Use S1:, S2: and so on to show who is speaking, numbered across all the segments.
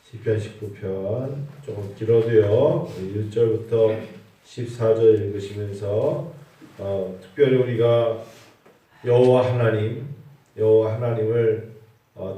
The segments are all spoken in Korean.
S1: 시편 19편 조금 길어도요 1절부터 14절 읽으시면서 특별히 우리가 여호와 하나님을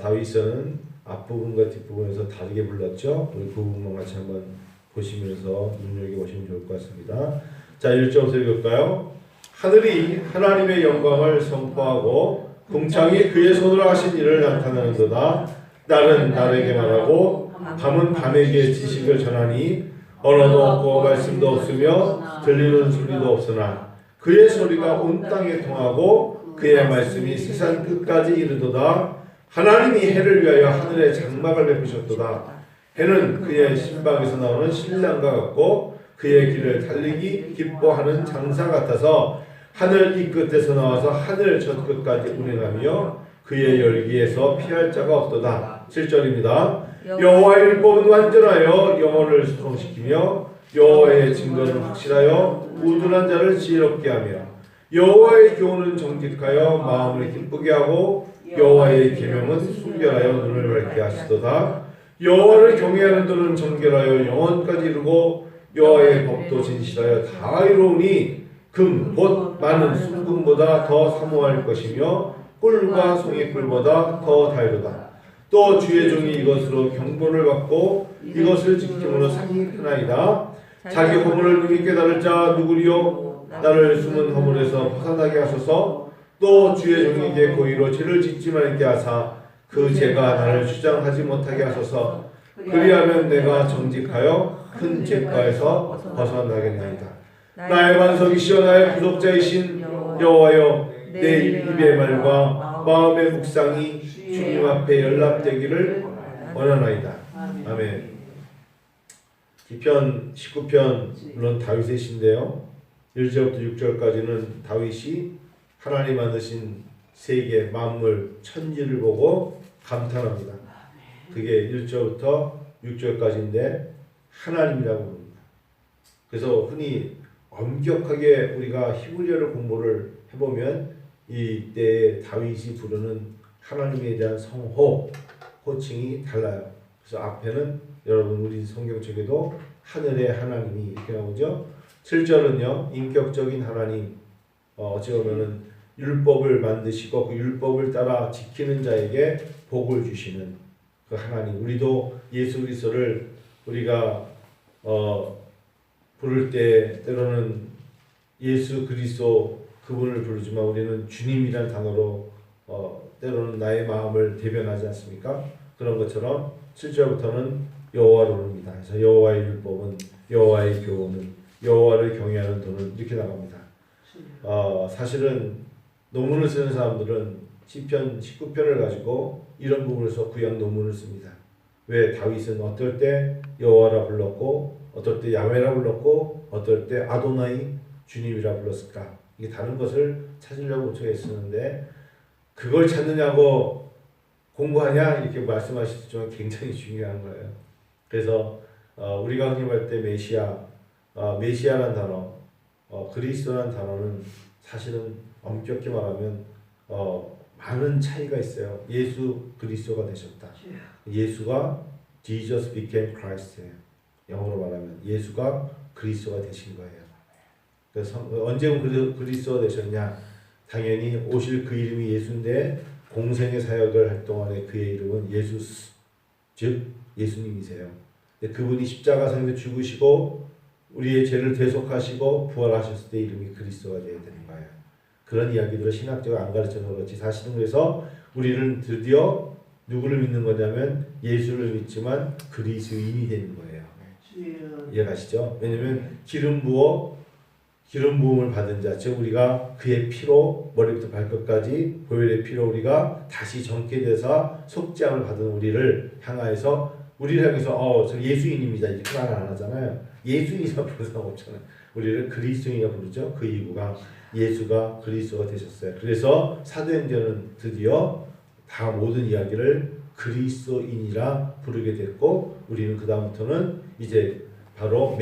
S1: 다윗은 앞부분과 뒷부분에서 다르게 불렀죠. 우리 그 부분만 같이 한번 보시면서 눈여겨보시면 좋을 것 같습니다. 자, 1절부터 읽을까요? 하늘이 하나님의 영광을 선포하고 궁창이 그의 손으로 하신 일을 나타내는도다. 날은 날에게 말하고 밤은 밤에게 지식을 전하니 언어도 없고 말씀도 없으며 들리는 소리도 없으나 그의 소리가 온 땅에 통하고 그의 말씀이 세상 끝까지 이르도다. 하나님이 해를 위하여 하늘에 장막을 베푸셨도다. 해는 그의 신방에서 나오는 신랑과 같고 그의 길을 달리기 기뻐하는 장사 같아서 하늘 이 끝에서 나와서 하늘 저 끝까지 운행하며 그의 열기에서 피할 자가 없도다. 7절입니다. 여호와의 율법은 완전하여 영혼을 소통시키며 여호와의 증거는 확실하여 우둔한 자를 지혜롭게 하며 여호와의 교훈은 정직하여 마음을 기쁘게 하고 여호와의 계명은 순결하여 눈을 밝게 하시도다. 여호와를 경외하는 자는 정결하여 영원까지 이루고 여호와의 법도 진실하여 다 이루오니 금 곧 많은 순금보다 더 사모할 것이며 꿀과 송이꿀보다 더 달도다. 또 주의 종이 이것으로 경고를 받고 이것을 지킴으로 상이 크나이다. 자기 허물을 능히 깨달을 자 누구리요? 나를 숨은 허물에서 벗어나게 하소서. 또 주의 종에게 고의로 죄를 짓지 말게 하사 그 죄가 나를 주장하지 못하게 하소서. 그리하면 내가 정직하여 큰 죄가에서 벗어나겠나이다. 나의 반석이시여 나의 구속자이신 여호와여, 내 입의 말과 마음의 묵상이 주님 앞에 연락되기를 원하나이다. 아멘. 시편 19편 물론 다윗의 시인데요. 1절부터 6절까지는 다윗이 하나님 만드신 세계 만물 천지를 보고 감탄합니다. 그게 1절부터 6절까지인데 하나님이라고 부릅니다. 그래서 흔히 엄격하게 우리가 히브리어를 공부를 해보면 이때 다윗이 부르는 하나님에 대한 호칭이 달라요. 그래서 앞에는 여러분 우리 성경책에도 하늘의 하나님이 이렇게 나오죠. 7절은요 인격적인 하나님, 어찌 보면은 율법을 만드시고 그 율법을 따라 지키는 자에게 복을 주시는 그 하나님. 우리도 예수 그리스도를 우리가 부를 때 때로는 예수 그리스도 그분을 부르지만 우리는 주님이란 단어로 때로는 나의 마음을 대변하지 않습니까? 그런 것처럼 7절부터는 여호와를 부릅니다. 그래서 여호와의 율법은, 여호와의 교훈은, 여호와를 경외하는 도는 이렇게 나갑니다. 사실은 논문을 쓰는 사람들은 시편 19편을 가지고 이런 부분에서 구약 논문을 씁니다. 왜 다윗은 어떨 때 여호와라 불렀고 어떨 때 야훼라 불렀고 어떨 때 아도나이 주님이라 불렀을까? 이게 다른 것을 찾으려고 저에 쓰는데 그걸 찾느냐고 공부하냐 이렇게 말씀하시지만 굉장히 중요한 거예요. 그래서 우리가 흔히 말 때 메시아라는 단어, 그리스도라는 단어는 사실은 엄격히 말하면 많은 차이가 있어요. 예수 그리스도가 되셨다. 예수가 Jesus became Christ예요. 영어로 말하면 예수가 그리스도가 되신 거예요. 그래서 언제 그리스도가 되셨냐? 당연히 오실 그 이름이 예수인데 공생의 사역을 할 동안에 그의 이름은 예수스, 즉 예수님이세요. 그분이 십자가상에서 죽으시고 우리의 죄를 대속하시고 부활하셨을 때 이름이 그리스도가 되어야 되는 거예요. 그런 이야기들을 신학적으로 안 가르쳐서 그렇지 사실은 그래서 우리는 드디어 누구를 믿는 거냐면 예수를 믿지만 그리스도인이 되는 거예요. 이해가시죠? 왜냐면 기름 부음을 받은 자, 즉 우리가 그의 피로 머리부터 발끝까지 보혈의 피로 우리가 다시 정케 돼서 속죄함을 받은 우리를 향해서 저 예수인입니다 이렇게 말 안 하잖아요. 예수인이라 부르는 사람 없잖아요. 우리를 그리스도인이라 부르죠. 그 이유가 예수가 그리스도가 되셨어요. 그래서 사도행전은 드디어 다 모든 이야기를 그리스도인이라 부르게 됐고 우리는 그 다음부터는 이제 바로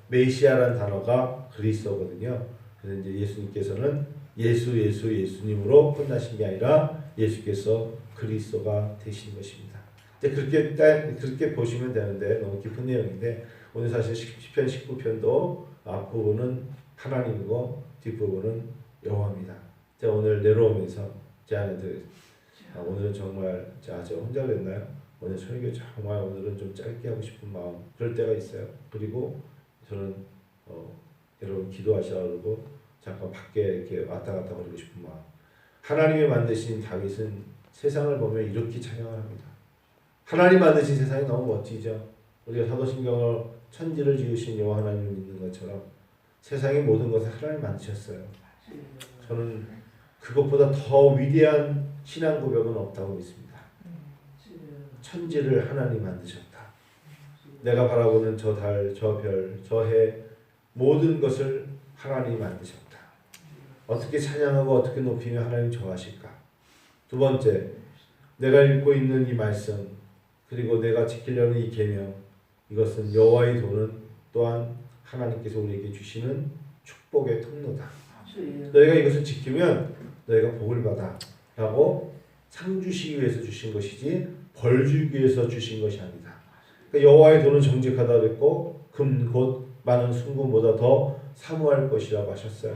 S1: 메시아라는 단어가 그리스도거든요. 그래서 이제 예수님께서는 예수님으로 끝나신 게 아니라 예수께서 그리스도가 되신 것입니다. 이제 그렇게 보시면 되는데 너무 깊은 내용인데 오늘 사실 시편 19편도 앞부분은 하나님이고 뒷부분은 여호와입니다. 제가 오늘 내려오면서 제 아내들 오늘은 정말 저 혼자 그랬나요? 오늘 설교 정말 오늘은 좀 짧게 하고 싶은 마음 그럴 때가 있어요. 그리고 저는 여러분 기도하시라고 그러고 잠깐 밖에 이렇게 왔다 갔다 거리고 싶은 마음. 하나님이 만드신 다윗은 세상을 보면 이렇게 찬양을 합니다. 하나님 만드신 세상이 너무 멋지죠. 우리가 사도신경을 천지를 지으신 여호와 하나님을 믿는 것처럼 세상의 모든 것을 하나님 만드셨어요. 저는 그것보다 더 위대한 신앙 고백은 없다고 믿습니다. 천지를 하나님 만드셨다. 내가 바라보는 저 달, 저 별, 저 해 모든 것을 하나님이 만드셨다. 어떻게 찬양하고 어떻게 높이며 하나님 좋아하실까? 두 번째, 내가 읽고 있는 이 말씀 그리고 내가 지키려는 이 계명 이것은 여호와의 도는 또한 하나님께서 우리에게 주시는 축복의 통로다. 너희가 이것을 지키면 너희가 복을 받아 라고 상 주시기 위해서 주신 것이지 벌 주기 위해서 주신 것이 아니다. 그러니까 여호와의 도는 정직하다 그랬고 금 곧 많은 순금보다 더 사모할 것이라고 하셨어요.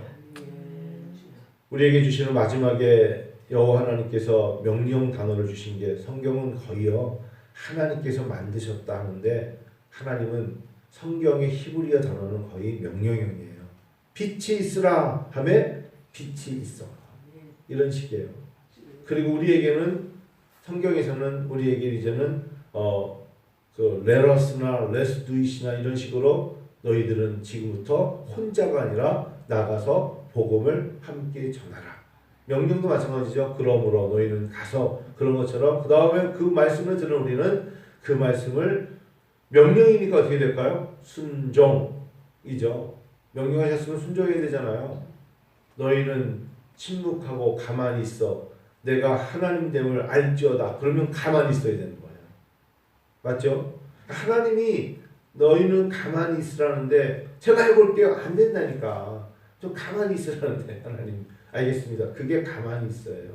S1: 우리에게 주시는 마지막에 여호와 하나님께서 명령 단어를 주신 게 성경은 거의요 하나님께서 만드셨다 하는데 하나님은 성경의 히브리어 단어는 거의 명령형이에요. 빛이 있으라 하매 빛이 있어. 이런 식이에요. 그리고 우리에게는 성경에서는 우리에게 이제는 let us나 let's do it이나 이런 식으로 너희들은 지금부터 혼자가 아니라 나가서 복음을 함께 전하라. 명령도 마찬가지죠. 그러므로 너희는 가서 그런 것처럼 그 다음에 그 말씀을 들은 우리는 그 말씀을 명령이니까 어떻게 될까요? 순종이죠. 명령하셨으면 순종해야 되잖아요. 너희는 침묵하고 가만히 있어. 내가 하나님됨을 알지어다. 그러면 가만히 있어야 되는 거예요. 맞죠? 하나님이 너희는 가만히 있으라는데 제가 해볼게요. 안 된다니까. 좀 가만히 있으라는데 하나님. 알겠습니다. 그게 가만히 있어요.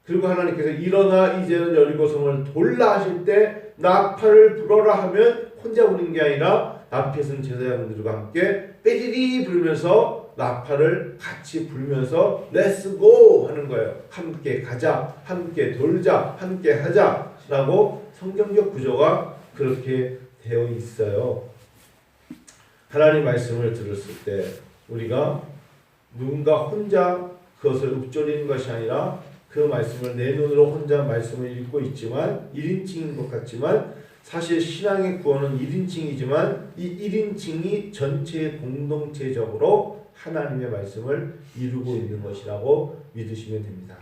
S1: 그리고 하나님께서 일어나 이제는 여리고성을 돌라 하실 때 나팔을 불어라 하면 혼자 부는 게 아니라 앞에 서는 제사장들과 함께 빼리리 불면서 나팔을 같이 불면서 Let's go 하는 거예요. 함께 가자, 함께 돌자, 함께 하자 라고 성경적 구조가 그렇게 되어 있어요. 하나님 말씀을 들었을 때 우리가 누군가 혼자 그것을 읊조리는 것이 아니라 그 말씀을 내 눈으로 혼자 말씀을 읽고 있지만 1인칭인 것 같지만 사실 신앙의 구원은 1인칭이지만 이 1인칭이 전체 공동체적으로 하나님의 말씀을 이루고 있는 것이라고 믿으시면 됩니다.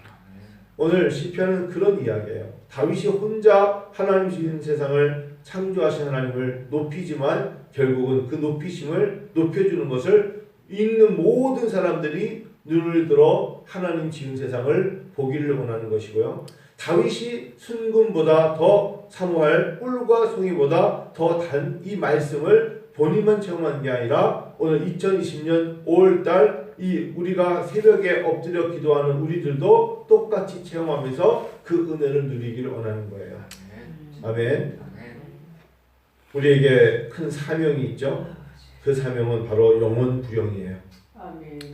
S1: 오늘 시편은 그런 이야기예요. 다윗이 혼자 하나님 주신 세상을 창조하신 하나님을 높이지만 결국은 그 높이심을 높여주는 것을 읽는 모든 사람들이 눈을 들어 하나님 지은 세상을 보기를 원하는 것이고요. 다윗이 순금보다 더 사모할 꿀과 송이보다 더 단 이 말씀을 본인만 체험한 게 아니라 오늘 2020년 5월달 이 우리가 새벽에 엎드려 기도하는 우리들도 똑같이 체험하면서 그 은혜를 누리기를 원하는 거예요. 아멘. 우리에게 큰 사명이 있죠. 그 사명은 바로 영혼 구영이에요.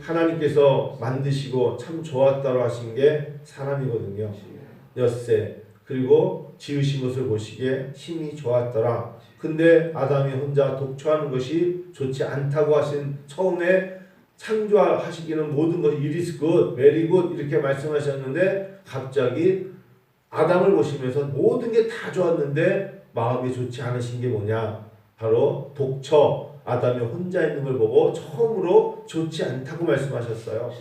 S1: 하나님께서 만드시고 참 좋았다고 하신 게 사람이거든요. 엿새 그리고 지으신 것을 보시기에 힘이 좋았더라. 근데 아담이 혼자 독초하는 것이 좋지 않다고 하신 처음에 창조하시기는 모든 것이 it is good, very good 이렇게 말씀하셨는데 갑자기 아담을 보시면서 모든 게 다 좋았는데 마음이 좋지 않으신 게 뭐냐? 바로 독처 아담이 혼자 있는 걸 보고 처음으로 좋지 않다고 말씀하셨어요.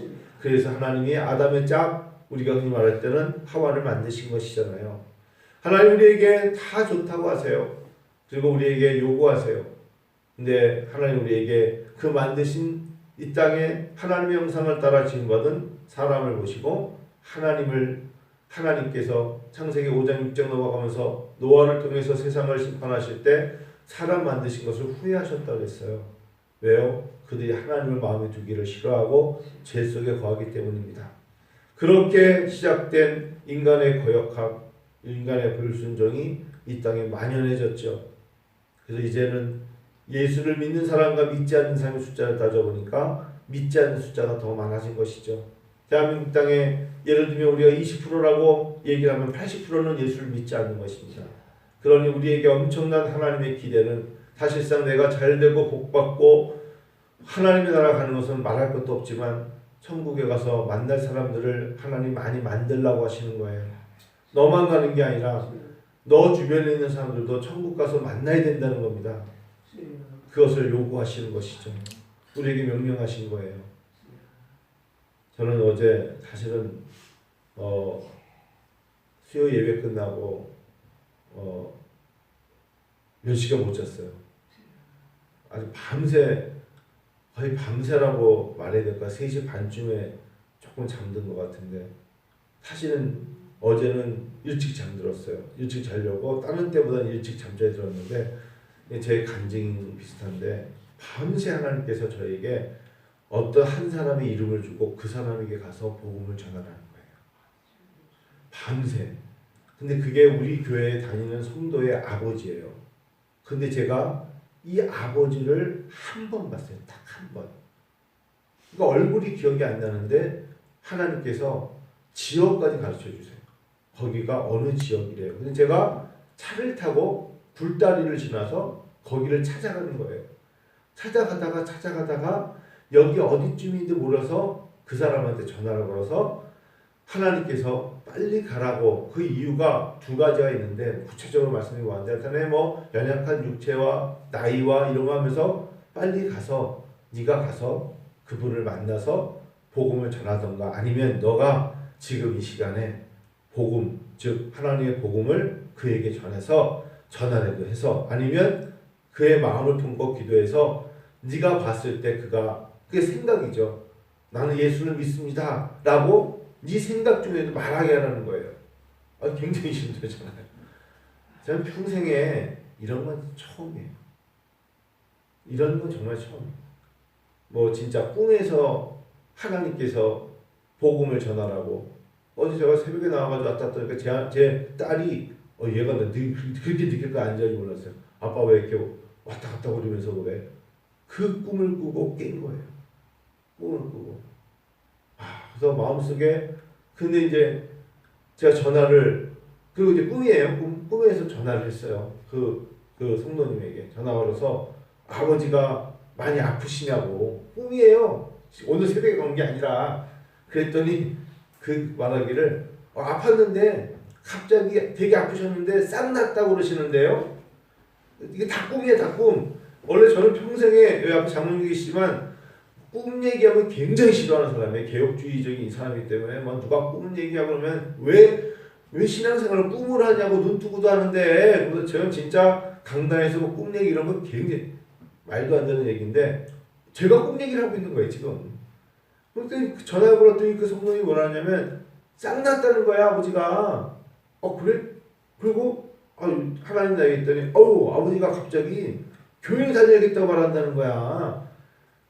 S1: 그래서 하나님이 아담의 짝 우리가 흔히 말할 때는 하와를 만드신 것이잖아요. 하나님 우리에게 다 좋다고 하세요. 그리고 우리에게 요구하세요. 근데 하나님 우리에게 그 만드신 이 땅에 하나님의 형상을 따라 지음받은 사람을 보시고 하나님께서 창세기 5장 6장 넘어가면서 노아를 통해서 세상을 심판하실 때 사람 만드신 것을 후회하셨다고 했어요. 왜요? 그들이 하나님을 마음에 두기를 싫어하고 죄 속에 거하기 때문입니다. 그렇게 시작된 인간의 거역함, 인간의 불순종이 이 땅에 만연해졌죠. 그래서 이제는 예수를 믿는 사람과 믿지 않는 사람의 숫자를 따져보니까 믿지 않는 숫자가 더 많아진 것이죠. 대한민국 땅에 예를 들면 우리가 20%라고 얘기를 하면 80%는 예수를 믿지 않는 것입니다. 그러니 우리에게 엄청난 하나님의 기대는 사실상 내가 잘되고 복받고 하나님의 나라 가는 것은 말할 것도 없지만 천국에 가서 만날 사람들을 하나님 많이 만들라고 하시는 거예요. 너만 가는 게 아니라 너 주변에 있는 사람들도 천국 가서 만나야 된다는 겁니다. 그것을 요구하시는 것이죠. 우리에게 명령하신 거예요. 저는 어제 사실은 수요 예배 끝나고 몇 시간 못 잤어요. 아주 밤새, 거의 밤새라고 말해야 될까? 3시 반쯤에 조금 잠든 것 같은데 사실은 어제는 일찍 잠들었어요. 일찍 자려고 다른 때보다는 일찍 잠자리 들었는데 제 간증이 비슷한데 밤새 하나님께서 저에게 어떤 한 사람의 이름을 주고 그 사람에게 가서 복음을 전하라는 거예요. 밤새. 근데 그게 우리 교회에 다니는 성도의 아버지예요. 근데 제가 이 아버지를 한 번 봤어요. 딱 한 번. 그러니까 얼굴이 기억이 안 나는데 하나님께서 지역까지 가르쳐 주세요. 거기가 어느 지역이래요. 근데 제가 차를 타고 굴다리를 지나서 거기를 찾아가는 거예요. 찾아가다가 여기 어디쯤인지 몰라서 그 사람한테 전화를 걸어서 하나님께서 빨리 가라고, 그 이유가 두 가지가 있는데 구체적으로 말씀드리고 왔는데 하여튼 뭐 연약한 육체와 나이와 이런 거 하면서 빨리 가서 네가 가서 그분을 만나서 복음을 전하던가 아니면 너가 지금 이 시간에 복음, 즉 하나님의 복음을 그에게 전해서 전하려고 해서 아니면 그의 마음을 품고 기도해서 네가 봤을 때 그게 생각이죠. 나는 예수를 믿습니다 라고 네 생각 중에도 말하게 하라는 거예요. 굉장히 힘들잖아요. 저는 평생에 이런 건 처음이에요. 이런 건 정말 처음이에요. 뭐 진짜 꿈에서 하나님께서 복음을 전하라고 어제 제가 새벽에 나와가지고 왔다 갔다 하니까 제 딸이 얘가 그렇게 늦게까지 앉아있는지 몰랐어요. 아빠 왜 이렇게 왔다 갔다 거리면서 그래? 그 꿈을 꾸고 깬 거예요. 꿈을 꾸고. 그래서 마음속에 근데 이제 제가 전화를 그리고 이제 꿈이에요. 꿈에서 전화를 했어요. 그 성도님에게 전화 걸어서 아버지가 많이 아프시냐고. 꿈이에요. 오늘 새벽에 간 게 아니라. 그랬더니 그 말하기를 아팠는데 갑자기 되게 아프셨는데 싹 났다고 그러시는데요. 이게 다 꿈이에요. 다 꿈. 원래 저는 평생에 여기 앞에 장로님 계시지만 꿈 얘기하면 굉장히 싫어하는 사람이에요. 개혁주의적인 사람이기 때문에 뭐 누가 꿈 얘기하고 그러면 왜 신앙생활을 꿈을 하냐고 눈 뜨고도 하는데. 그래서 저는 진짜 강단에서 뭐 꿈 얘기 이런 거 굉장히 말도 안 되는 얘기인데 제가 꿈 얘기를 하고 있는 거예요 지금. 그랬더니 전화를 걸었더니 그 성도님이 뭐라 하냐면 싹 났다는 거야 아버지가. 그래? 그리고 하나님 나에게 했더니 아버지가 갑자기 교회 다녀야겠다고 말한다는 거야.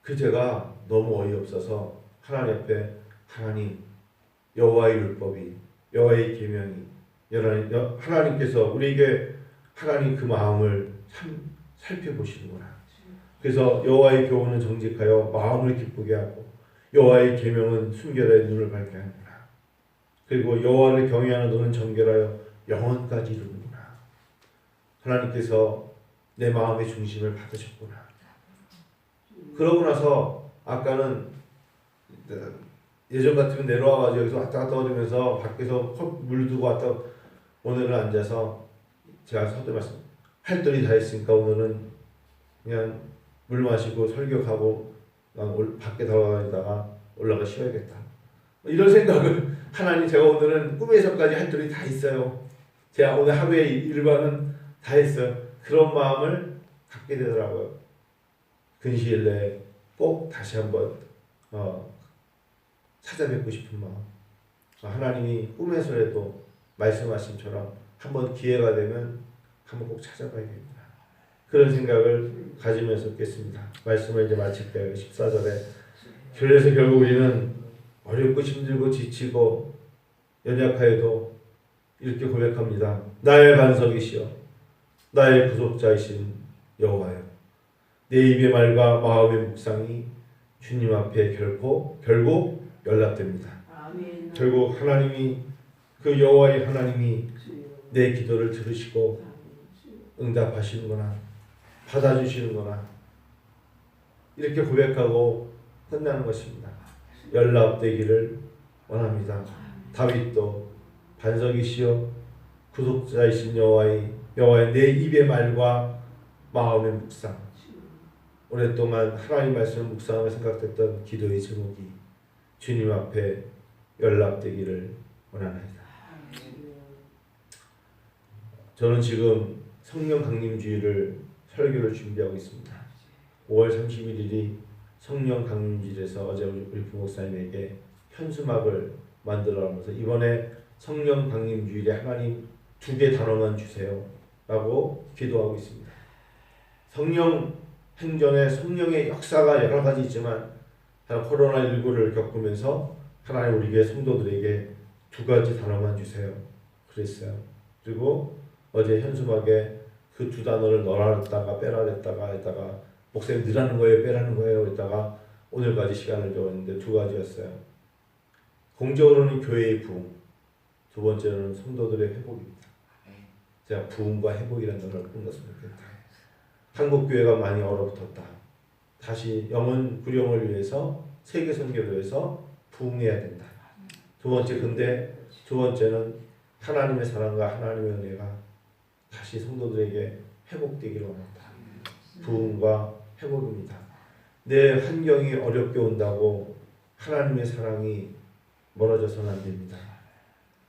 S1: 그 제가 너무 어이없어서 하나님 앞에 하나님 여호와의 율법이 여호와의 계명이 하나님께서 우리에게 하나님 그 마음을 참 살펴보시는구나. 그래서 여호와의 교훈은 정직하여 마음을 기쁘게 하고 여호와의 계명은 순결하여 눈을 밝게 하는구나. 그리고 여호와를 경외하는 너는 정결하여 영원까지 이루는구나. 하나님께서 내 마음의 중심을 받으셨구나. 그러고 나서 아까는 예전 같으면 내려와가지고 여기서 왔다 갔다 거리면서 밖에서 물 두고 왔다 오늘은 앉아서 제가 서두 말씀 할 일이 다 했으니까 오늘은 그냥 물 마시고 설교하고 밖에 돌아다니다가 올라가 쉬어야겠다. 이런 생각을 하나님 제가 오늘은 꿈에서까지 할 일이 다 있어요. 제가 오늘 하루의 일과는 다 했어요. 그런 마음을 갖게 되더라고요. 근시일 내에 꼭 다시 한번 찾아뵙고 싶은 마음. 하나님이 꿈에서라도 말씀하신처럼 한번 기회가 되면 한번 꼭 찾아봐야겠다. 그런 생각을 가지면서 읽겠습니다. 말씀을 이제 마칠게요. 14절에 그래서 결국 우리는 어렵고 힘들고 지치고 연약하여도 이렇게 고백합니다. 나의 반석이시여 나의 구속자이신 여호와여, 내 입의 말과 마음의 묵상이 주님 앞에 결국 연락됩니다.
S2: 아멘.
S1: 결국 하나님이, 그 여호와의 하나님이 내 기도를 들으시고 응답하시는구나, 받아주시는구나, 이렇게 고백하고 끝나는 것입니다. 연락되기를 원합니다. 다윗도 반석이시여 구속자이신 여호와의 내 입의 말과 마음의 묵상, 오랫동안 하나님 말씀을 묵상하며 생각했던 기도의 제목이 주님 앞에 연락되기를 원합니다. 저는 지금 성령 강림주일을 설교를 준비하고 있습니다. 5월 31일이 성령 강림주일에서 어제 우리 부목사님에게 현수막을 만들어 가면서 이번에 성령 강림주일에 하나님 2개 단어만 주세요 라고 기도하고 있습니다. 성령 행전에 성령의 역사가 여러 가지 있지만 코로나19를 겪으면서 하나님 우리에게 성도들에게 2가지 단어만 주세요 그랬어요. 그리고 어제 현수막에 그 2 단어를 넣으랬다가 빼라랬다가 했다가 목사님 넣으라는 거예요 빼라는 거예요 했다가 오늘까지 시간을 줬는데 2가지였어요. 공적으로는 교회의 부흥, 2번째로는 성도들의 회복입니다. 제가 부흥과 회복이라는 단어를 끊었으면 좋겠다. 한국 교회가 많이 얼어붙었다. 다시 영혼 구령을 위해서 세계 선교를 위해서 부흥해야 된다. 2번째, 근데 2번째는 하나님의 사랑과 하나님의 은혜가 다시 성도들에게 회복되기를 원한다. 부흥과 회복입니다. 내 환경이 어렵게 온다고 하나님의 사랑이 멀어져서는 안 됩니다.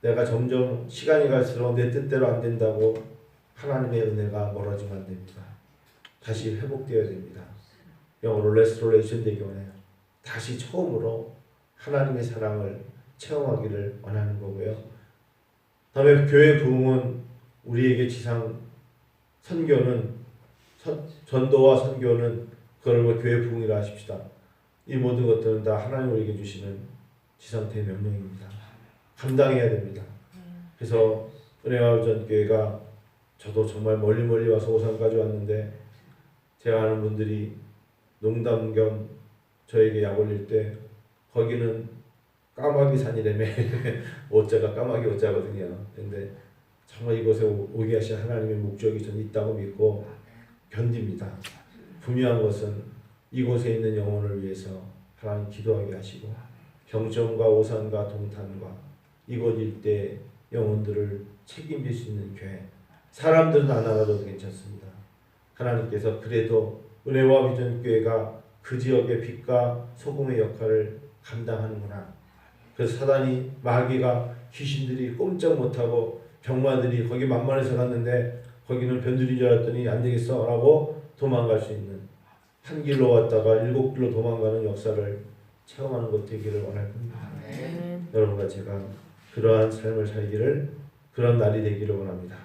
S1: 내가 점점 시간이 갈수록 내 뜻대로 안 된다고 하나님의 은혜가 멀어지면 안 됩니다. 다시 회복되어야 됩니다. 영어로 레스토레이션 되기 원해요. 다시 처음으로 하나님의 사랑을 체험하기를 원하는 거고요. 다음에 교회 부흥은 우리에게 지상 선교는 전도와 선교는 그걸 교회 부흥이라 하십시다. 이 모든 것들은 다 하나님 우리에게 주시는 지상태의 명령입니다. 감당해야 됩니다. 그래서 은혜마을전교회가 저도 정말 멀리 와서 오산까지 왔는데 제가 아는 분들이 농담 겸 저에게 약 올릴 때 거기는 까마귀 산이라며 오자가 까마귀 오자거든요. 근데 정말 이곳에 오게 하신 하나님의 목적이 전 있다고 믿고 견딥니다. 분명한 것은 이곳에 있는 영혼을 위해서 하나님 기도하게 하시고 경정과 오산과 동탄과 이곳 일대 영혼들을 책임질 수 있는 교회, 사람들은 안 알아도 괜찮습니다. 하나님께서 그래도 은혜와 비전교회가 그 지역의 빛과 소금의 역할을 감당하는구나. 그래서 사단이, 마귀가, 귀신들이 꼼짝 못하고 병마들이 거기 만만해서 갔는데 거기는 변두리인 줄 알았더니 안 되겠어 라고 도망갈 수 있는, 한 길로 왔다가 7길로 도망가는 역사를 체험하는 것 되기를 원할 겁니다. 여러분과 제가 그러한 삶을 살기를, 그런 날이 되기를 원합니다.